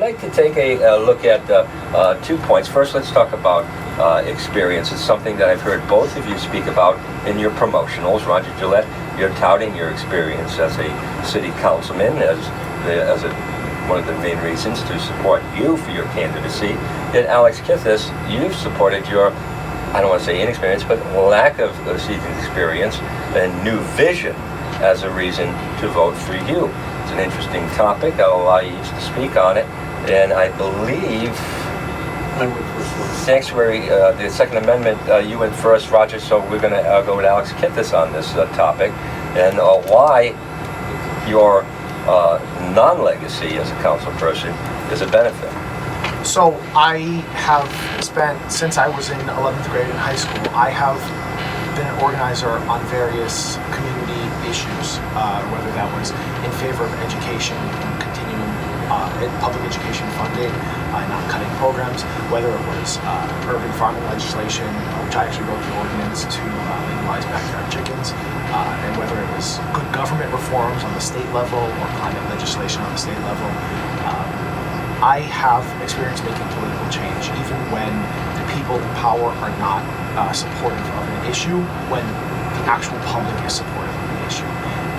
like to take a look at 2 points. First, let's talk about experience. It's something that I've heard both of you speak about in your promotionals. Roger Gillett, you're touting your experience as a city councilman as one of the main reasons to support you for your candidacy. And Alex Kithes, you've supported your, I don't want to say inexperience, but lack of seasoned experience and new vision as a reason to vote for you. It's an interesting topic. I'll allow you to speak on it. And I believe sanctuary, the Second Amendment, you went first, Roger, so we're going to go with Alex Kithes on this topic, and why your non-legacy as a council person is a benefit. So I have spent, since I was in 11th grade in high school, I have been an organizer on various community issues, whether that was in favor of education and continuing public education funding, not cutting programs, whether it was urban farming legislation, which I actually wrote the ordinance to legalize backyard chickens, and whether it was good government reforms on the state level or climate legislation on the state level. I have experience making political change, even when the people in power are not supportive of an issue, when the actual public is supportive of the issue.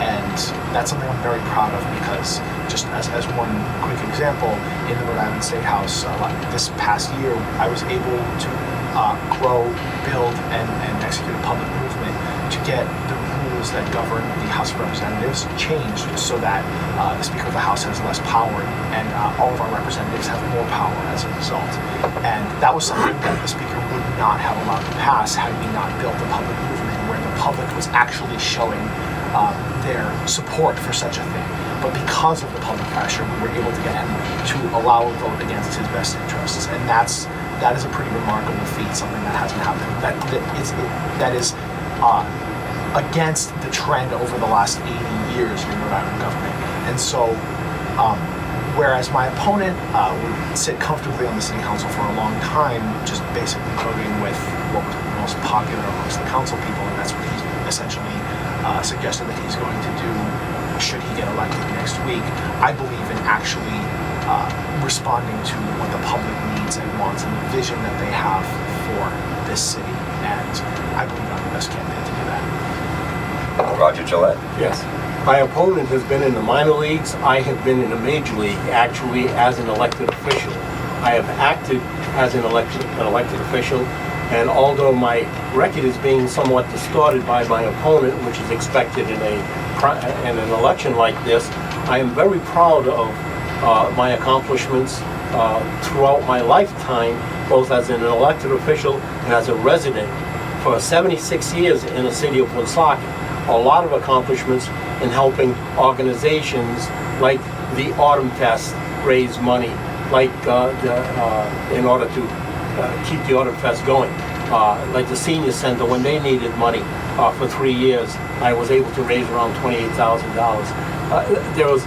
And that's something I'm very proud of, because just as one quick example, in the Rhode Island State House this past year, I was able to grow, build, and execute a public movement to get the rules that govern the House of Representatives changed so that the Speaker of the House has less power and all of our representatives have more power as a result. And that was something that the Speaker would not have allowed to pass had we not built a public movement where the public was actually showing their support for such a thing. But because of the public pressure, we were able to get him to allow a vote against his best interests, and that is a pretty remarkable feat, something that hasn't happened. That is against the trend over the last 80 years in Rhode Island government. And so, whereas my opponent would sit comfortably on the city council for a long time, just basically voting with what was most popular amongst the council people, and that's what he's essentially suggested that he's going to do should he get elected next week. I believe in actually responding to what the public needs and wants and the vision that they have for this city, and I believe I'm the best candidate to do that. Roger Gillett. Yes. My opponent has been in the minor leagues. I have been in the major league, actually, as an elected official. I have acted as an elected official, and although my record is being somewhat distorted by my opponent, which is expected in an election like this, I am very proud of my accomplishments throughout my lifetime, both as an elected official and as a resident for 76 years in the city of Woonsocket. A lot of accomplishments in helping organizations like the Autumn Fest raise money, like in order to keep the Autumn Fest going. Like the Senior Center, when they needed money for 3 years, I was able to raise around $28,000. There was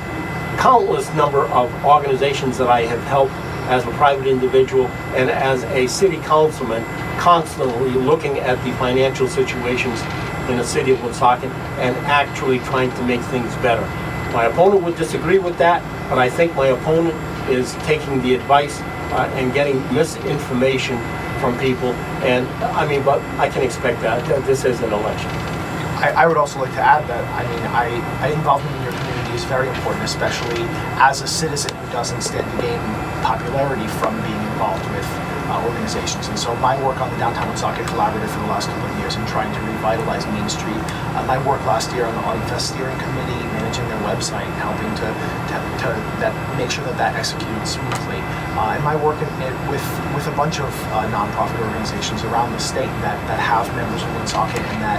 countless number of organizations that I have helped as a private individual and as a city councilman, constantly looking at the financial situations in the city of Woonsocket and actually trying to make things better. My opponent would disagree with that, but I think my opponent is taking the advice and getting misinformation from people, and but I can expect that this is an election. I would also like to add that, involvement in your community is very important, especially as a citizen who doesn't stand to gain popularity from being involved with organizations. And so my work on the Downtown Woonsocket Collaborative for the last couple of years in trying to revitalize Main Street, my work last year on the Autumn Fest Steering Committee, managing their website and helping to make sure that executes smoothly, and my work with a bunch of nonprofit organizations around the state that have members of Woonsocket and that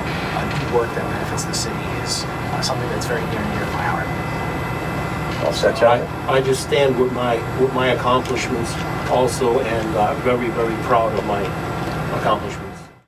do work that benefits the city is something that's very near and dear to my heart. I just stand with my accomplishments also, and very, very proud of my accomplishments.